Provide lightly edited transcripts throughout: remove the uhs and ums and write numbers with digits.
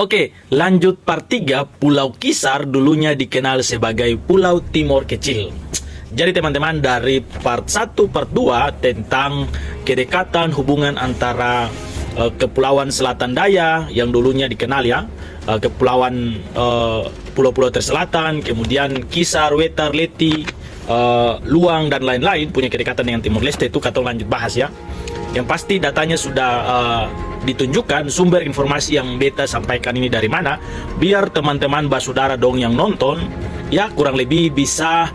Oke, lanjut part 3. Pulau Kisar dulunya dikenal sebagai Pulau Timor Kecil. Jadi teman-teman, dari part 1, part 2 tentang kedekatan hubungan antara Kepulauan Selatan Daya yang dulunya dikenal ya, Kepulauan Pulau-Pulau Terselatan, kemudian Kisar, Wetar, Leti, Luang dan lain-lain punya kedekatan dengan Timor Leste, itu kita lanjut bahas ya. Yang pasti datanya sudah ditunjukkan, sumber informasi yang beta sampaikan ini dari mana, biar teman-teman basudara dong yang nonton ya kurang lebih bisa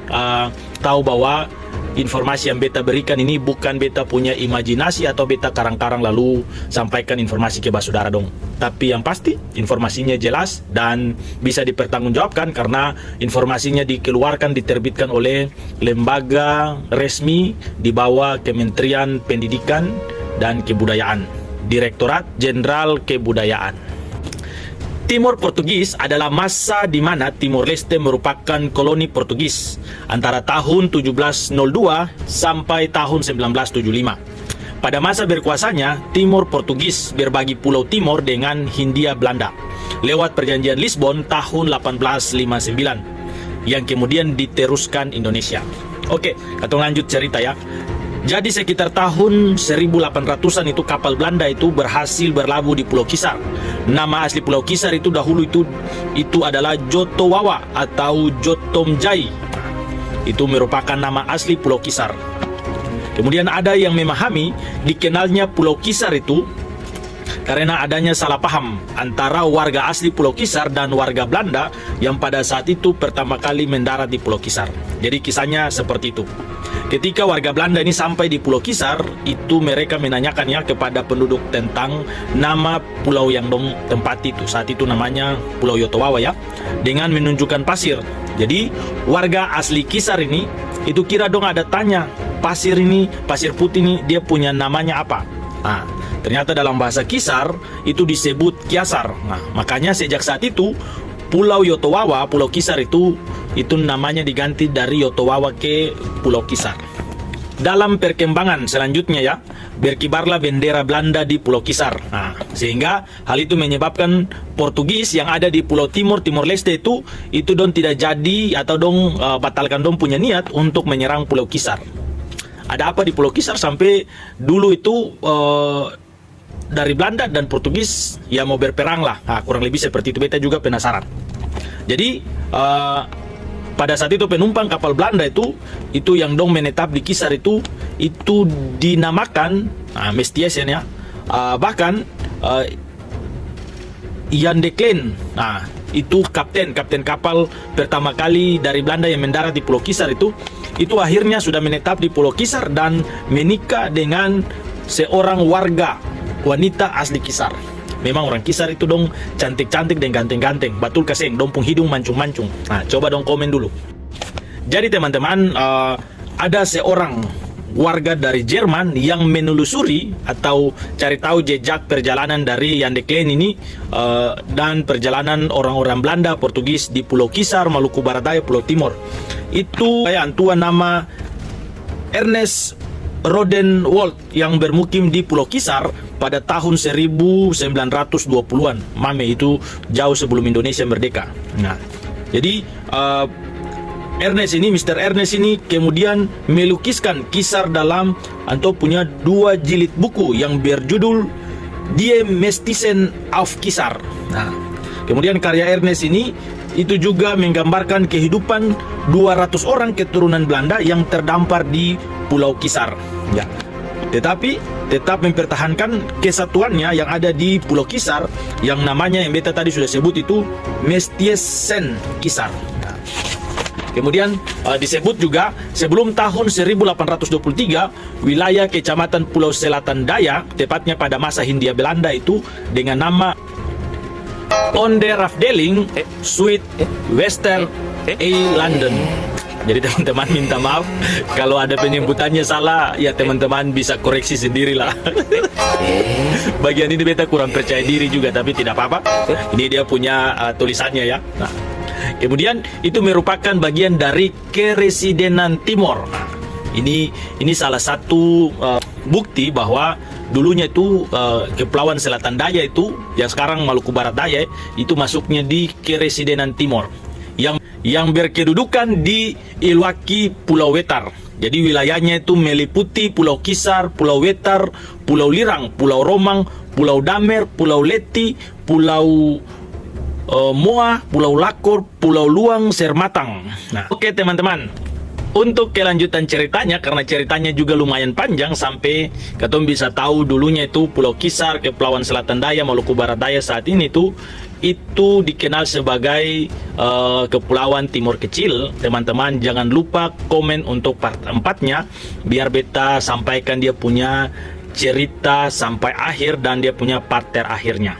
tahu bahwa informasi yang beta berikan ini bukan beta punya imajinasi atau beta karang-karang lalu sampaikan informasi ke basudara dong. Tapi yang pasti informasinya jelas dan bisa dipertanggungjawabkan karena informasinya dikeluarkan, diterbitkan oleh lembaga resmi di bawah Kementerian Pendidikan dan Kebudayaan, Direktorat Jenderal Kebudayaan. Timor Portugis adalah masa di mana Timor Leste merupakan koloni Portugis antara tahun 1702 sampai tahun 1975. Pada masa berkuasanya, Timor Portugis berbagi Pulau Timor dengan Hindia Belanda lewat Perjanjian Lisbon tahun 1859 yang kemudian diteruskan Indonesia. Oke, kita lanjut cerita ya. Jadi sekitar tahun 1800-an itu kapal Belanda itu berhasil berlabuh di Pulau Kisar. Nama asli Pulau Kisar itu dahulu itu adalah Jotowawa atau Jotomjai. Itu merupakan nama asli Pulau Kisar. Kemudian ada yang memahami dikenalnya Pulau Kisar itu karena adanya salah paham antara warga asli Pulau Kisar dan warga Belanda yang pada saat itu pertama kali mendarat di Pulau Kisar. Jadi kisahnya seperti itu. Ketika warga Belanda ini sampai di Pulau Kisar, itu mereka menanyakannya kepada penduduk tentang nama pulau yang dong tempati itu. Saat itu namanya Pulau Yotowawa ya, dengan menunjukkan pasir. Jadi warga asli Kisar ini itu kira dong ada tanya, pasir ini, pasir putih ini dia punya namanya apa? Nah, ternyata dalam bahasa Kisar itu disebut Kiasar. Nah, makanya sejak saat itu Pulau Yotowawa, Pulau Kisar itu namanya diganti dari Yotowawa ke Pulau Kisar. Dalam perkembangan selanjutnya ya, berkibarlah bendera Belanda di Pulau Kisar. Nah, sehingga hal itu menyebabkan Portugis yang ada di Pulau Timor, Timor Leste itu dong tidak jadi atau dong batalkan dong punya niat untuk menyerang Pulau Kisar. Ada apa di Pulau Kisar sampai dulu itu dari Belanda dan Portugis ya mau berperang lah. Nah, kurang lebih seperti itu, beta juga penasaran. Jadi pada saat itu penumpang kapal Belanda itu yang dong menetap di Kisar itu dinamakan Mestiesen ya. Bahkan Jan de Klein, nah itu kapten kapal pertama kali dari Belanda yang mendarat di Pulau Kisar itu akhirnya sudah menetap di Pulau Kisar dan menikah dengan seorang warga wanita asli Kisar. Memang orang Kisar itu dong cantik-cantik dan ganteng-ganteng. Batul kaseng, dong pung hidung mancung-mancung. Nah, coba dong komen dulu. Jadi teman-teman, ada seorang warga dari Jerman yang menelusuri atau cari tahu jejak perjalanan dari Jan de Klein ini dan perjalanan orang-orang Belanda, Portugis di Pulau Kisar, Maluku Barat Daya, Pulau Timor. Itu antua nama Ernest Rodenwald yang bermukim di Pulau Kisar pada tahun 1920-an. Mame itu jauh sebelum Indonesia merdeka. Nah, jadi Mr. Ernest ini kemudian melukiskan Kisar dalam atau punya 2 jilid buku yang berjudul Die Mestizen auf Kisar. Nah, kemudian karya Ernest ini itu juga menggambarkan kehidupan 200 orang keturunan Belanda yang terdampar di Pulau Kisar. Ya, tetapi tetap mempertahankan kesatuannya yang ada di Pulau Kisar yang namanya yang beta tadi sudah sebut itu Mestiesen Kisar. Nah, kemudian disebut juga sebelum tahun 1823 wilayah Kecamatan Pulau Selatan Daya, tepatnya pada masa Hindia Belanda itu dengan nama Onderafdeling Suid Wester London. Jadi teman-teman minta maaf kalau ada penyebutannya salah, ya teman-teman bisa koreksi sendirilah. Bagian ini beta kurang percaya diri juga, tapi tidak apa-apa. Ini dia punya tulisannya ya. Nah, kemudian itu merupakan bagian dari Keresidenan Timor. Nah, ini salah satu bukti bahwa dulunya itu Kepulauan Selatan Daya itu, yang sekarang Maluku Barat Daya, itu masuknya di Keresidenan Timor yang berkedudukan di Iluaki Pulau Wetar. Jadi wilayahnya itu meliputi Pulau Kisar, Pulau Wetar, Pulau Lirang, Pulau Romang, Pulau Damer, Pulau Leti, Pulau Moa, Pulau Lakor, Pulau Luang, Sermatang. Nah, oke teman-teman. Untuk kelanjutan ceritanya, karena ceritanya juga lumayan panjang sampai katong bisa tahu dulunya itu Pulau Kisar, Kepulauan Selatan Daya, Maluku Barat Daya saat ini itu dikenal sebagai Kepulauan Timor Kecil. Teman-teman jangan lupa komen untuk part 4-nya biar beta sampaikan dia punya cerita sampai akhir dan dia punya part terakhirnya.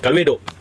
Kalwedo.